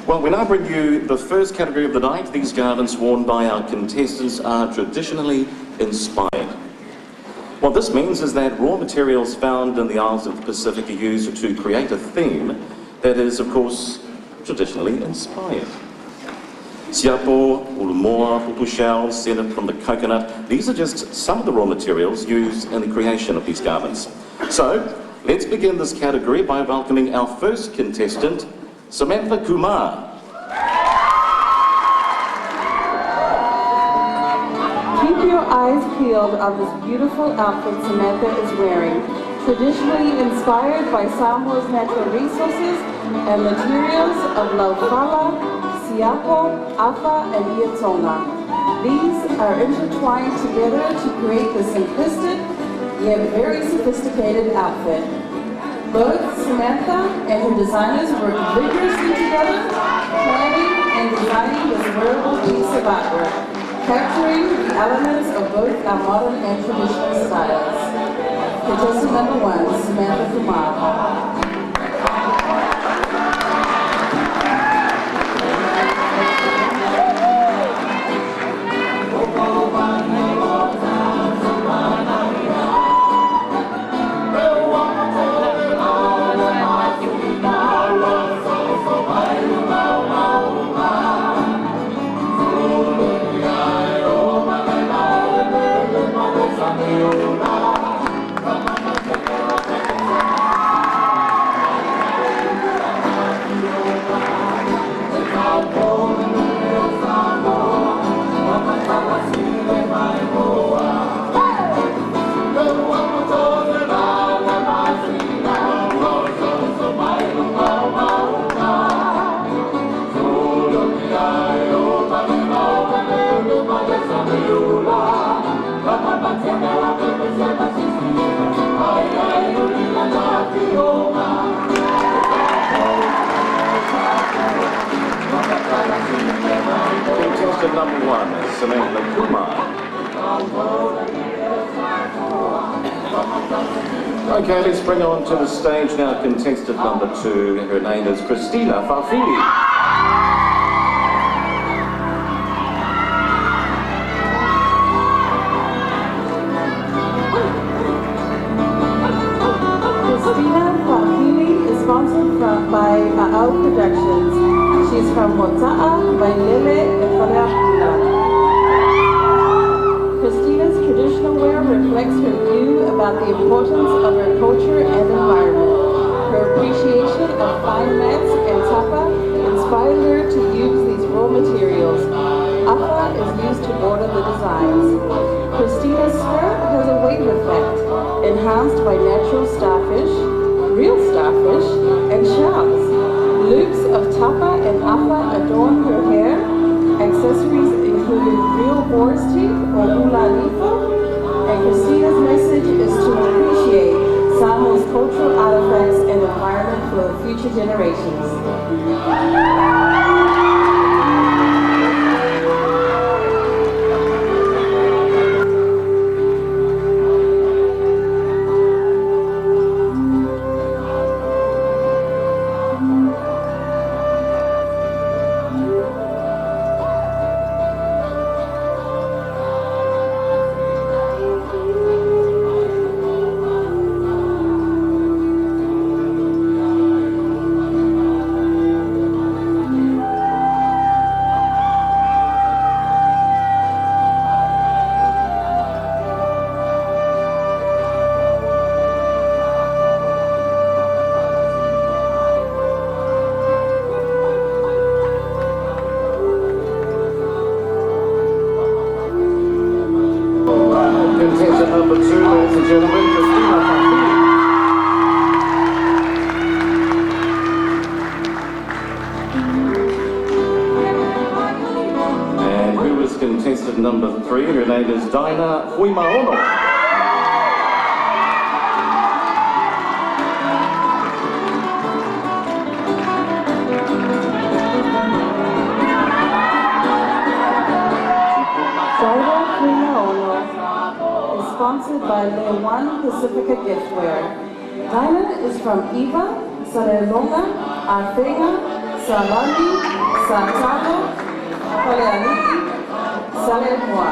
Well, we now bring you the first category of the night. These garments worn by our contestants are traditionally inspired. What this means is that raw materials found in the Isles of the Pacific are used to create a theme that is, of course, traditionally inspired. Siapo, ulumoa, pupu shells, scented from the coconut. These are just some of the raw materials used in the creation of these garments. So, let's begin this category by welcoming our first contestant, Samantha Kumar. Keep your eyes peeled on this beautiful outfit Samantha is wearing, traditionally inspired by Samoa's natural resources and materials of Lā'ei, Siapo, Afa, and Tuiātaga. These are intertwined together to create the simplistic yet very sophisticated outfit. Both Samantha and her designers worked vigorously together, planning and designing this wearable piece of artwork, capturing the elements of both our modern and traditional styles. Contestant number 1, Samantha Kumar. Contestant number 1, Samantha Kumar. Okay, let's bring on to the stage now contestant number 2. Her name is Christina Farfili. By Lā'ei Productions. She's from Mota'a, by Ele'ele and Tuiātaga. Christina's traditional wear reflects her view about the importance of her culture and environment. Her appreciation of fine mats and tapa inspired her to use these raw materials. Afa is used to border the designs. Christina's skirt has a wave effect, enhanced by natural starfish, real starfish, and shells. Loops of tapa and afa adorn her hair. Accessories including real boar's teeth or ulalifa. And Christina's message is to appreciate Samoa's cultural artifacts and environment for future generations. Contestant number 2, ladies and gentlemen, Christina Farfili. And who is contestant number 3? Her name is Dinah Huimaono. Sponsored by Lā'ei Pacifica Giftware. Dinah is from Iva, Sarelonga, Arthega, Salami, Sātaga, Kolealii, Samoa.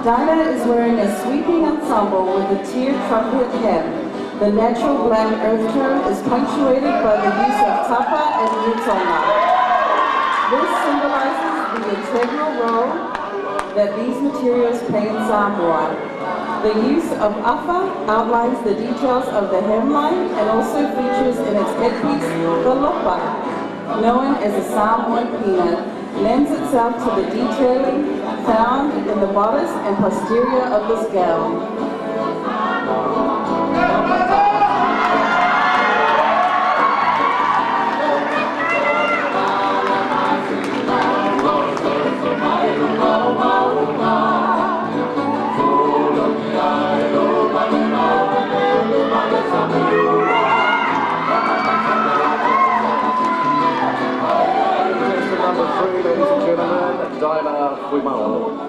Dinah is wearing a sweeping ensemble with a tiered trumpet head. The natural black earth tone is punctuated by the use of tapa and utona. This symbolizes the integral role that these materials play in Samoa. The use of afa outlines the details of the hemline and also features in its headpiece the lopa, known as a Samoan peanut, lends itself to the detailing found in the bodice and posterior of this gown. Ladies and gentlemen, Dinah Fuimao.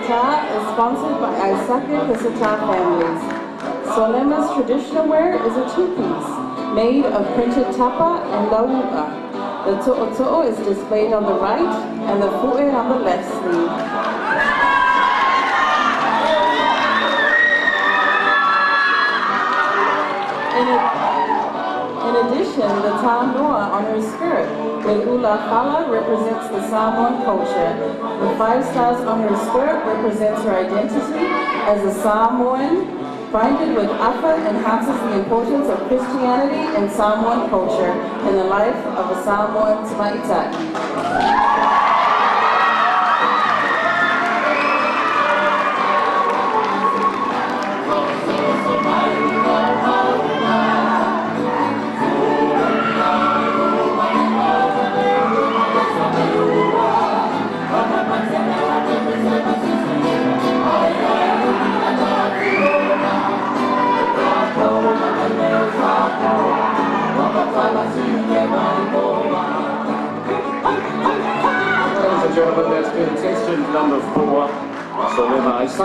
Is sponsored by Aisaka Pisata families. Solema's traditional wear is a two-piece made of printed tapa and lau'a. The to'oto'o is displayed on the right and the fu'e on the left sleeve. In addition, the tānoa on her skirt, the ulafala, represents the Samoan culture. The 5 stars on her skirt represents her identity as a Samoan. Binded with afa enhances the importance of Christianity and Samoan culture in the life of a Samoan Tuiātaga. Ladies and gentlemen, that's contestant number 4, Lā'ei. So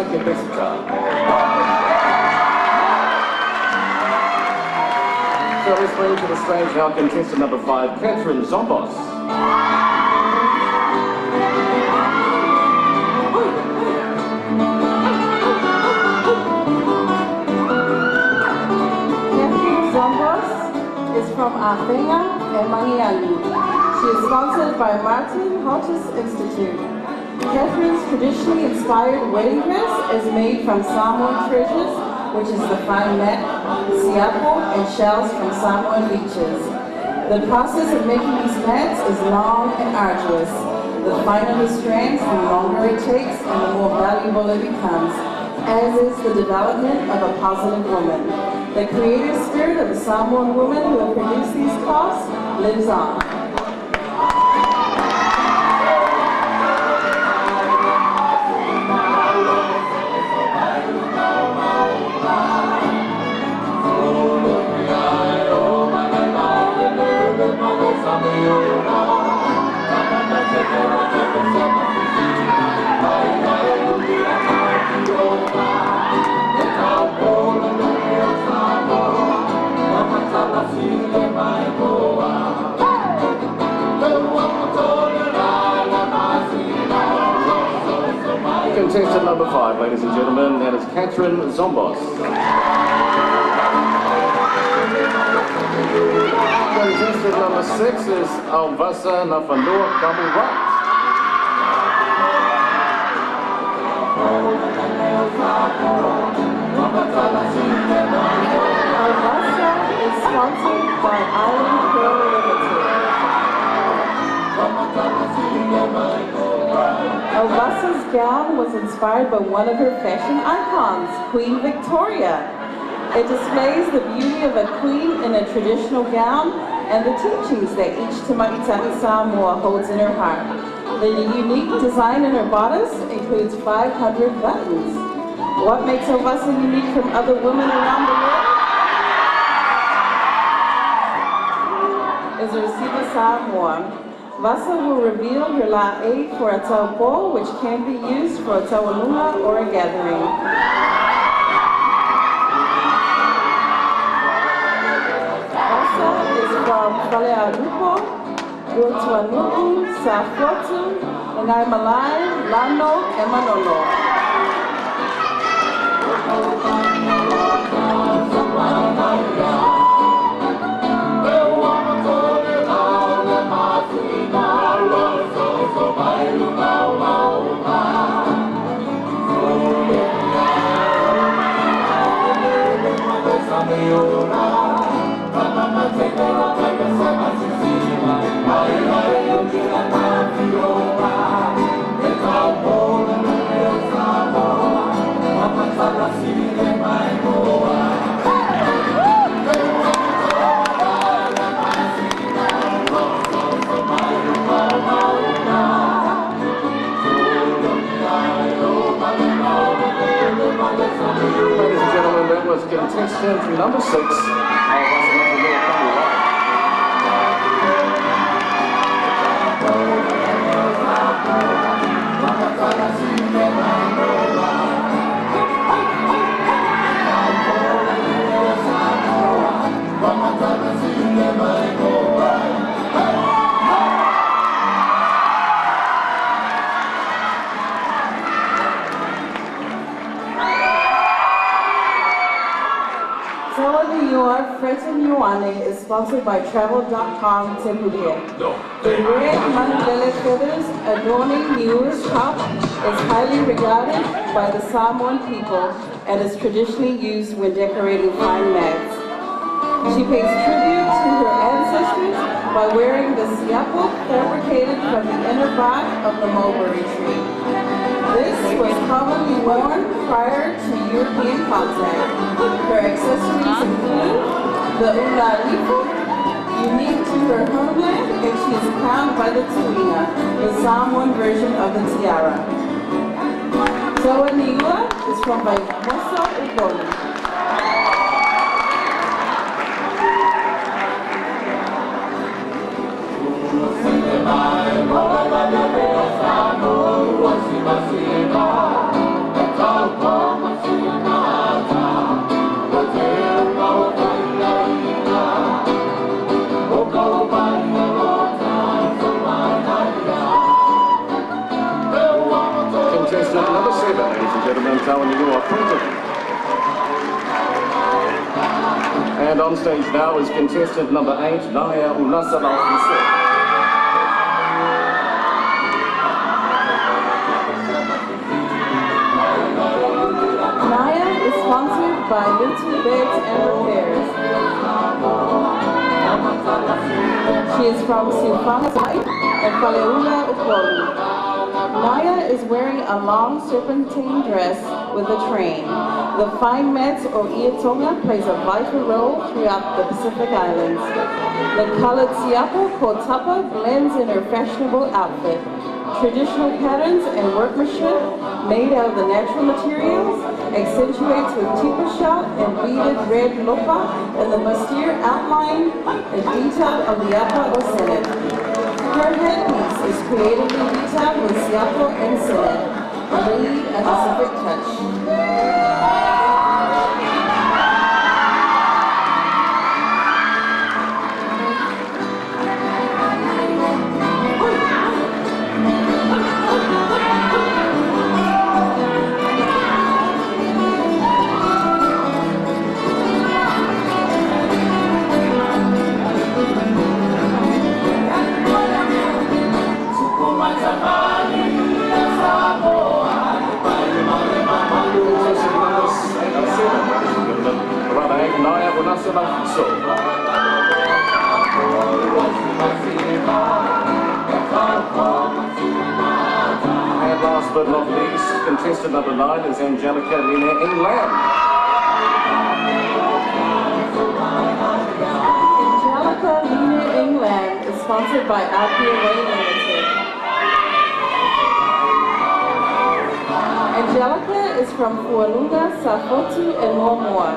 let's bring to the stage now contestant number 5, Catherine Zombos. From Āwhenga and Mangiani. She is sponsored by Martin Holtis Institute. Catherine's traditionally inspired wedding dress is made from Samoan treasures, which is the fine mat, siapo, and shells from Samoan beaches. The process of making these mats is long and arduous. The finer the strands, the longer it takes, and the more valuable it becomes, as is the development of a positive woman. The creative spirit of the Samoan women who have produced these cloths lives on. Contestant number 5, ladies and gentlemen, that is Catherine Zombos. Contestant number 6 is Alvasa Nafanua Kamurat. Alvasa is sponsored by Island Pearl Limited. Elvasa's gown was inspired by one of her fashion icons, Queen Victoria. It displays the beauty of a queen in a traditional gown and the teachings that each Tuiātaga Samoa holds in her heart. The unique design in her bodice includes 500 buttons. What makes Elvasa unique from other women around the world is her siba Samoa. Vasa will reveal her Lā'ei for a taupo, which can be used for a tauanunga or a gathering. Vasa is from Whalearupo, Tuiātaga, Sāfotu, Ngai Malai, Lano, and Manolo. Contestant number 6 of is sponsored by Travel.com Tempuke. The red mandele feathers adorning Niua's top is highly regarded by the Samoan people and is traditionally used when decorating fine mats. She pays tribute to her ancestors by wearing the siapo fabricated from the inner bark of the mulberry tree. This was commonly worn prior to European contact. Her accessories include the ulalipo, unique to her homeland, and she is crowned by the tuina, the Samoan version of the tiara. Toa Niua is from Waiposa Upolu. Contestant number 7, ladies and gentlemen, Tawanigua appointed. And on stage now is contestant number 8, Naya Unasala Fise. Naya is sponsored by Little Beds and Repairs. She is from Siufama and Whaleula Upolu. Naya is wearing a long serpentine dress with a train. The fine mats or Iatonga plays a vital role throughout the Pacific Islands. The colored siapo called tapa blends in her fashionable outfit. Traditional patterns and workmanship made out of the natural materials accentuates with tipa shot and beaded red lopa and the austere outline and detail of the apa or senet. Her headpiece is creatively detailed with siapo and senet, really a Pacific touch. And contestant number 9 is Angelica Lina England. Angelica Lina England is sponsored by Apia Way Limited. Angelica is from Fualunga, Safotu, and Momoa.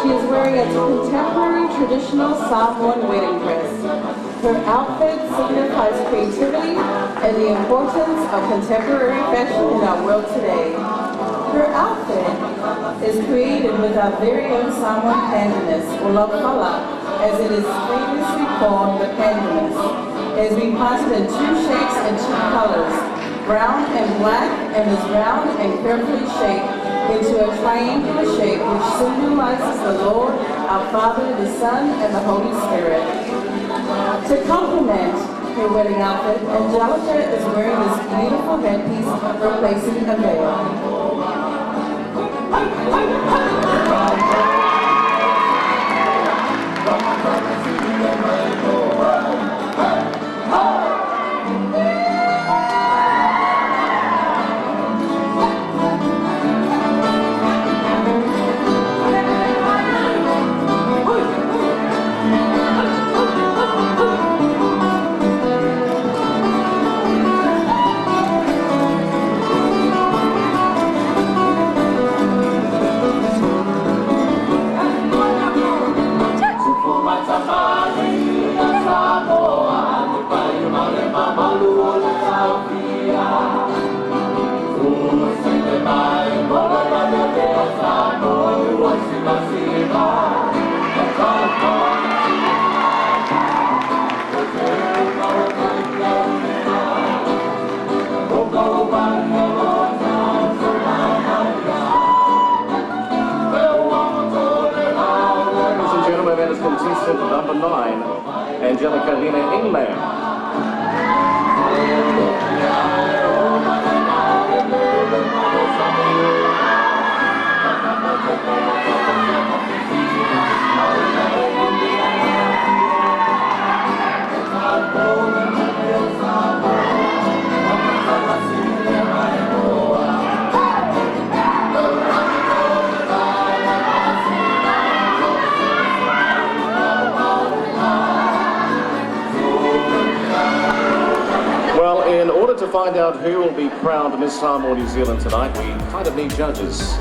She is wearing a contemporary traditional Samoan wedding dress. Her outfit signifies creativity and the importance of contemporary fashion in our world today. Her outfit is created with our very own Samoan pandanus, or lapala, as it is famously called the pandanus. It has been planted in 2 shapes and 2 colors, brown and black, and is round and carefully shaped into a triangular shape which symbolizes the Lord, our Father, the Son, and the Holy Spirit. To complement her wedding outfit, Angelica is wearing this beautiful headpiece replacing a veil. Contestant number 9, Angelica Lina England. In order to find out who will be crowned Miss Samoa New Zealand tonight, we kind of need judges.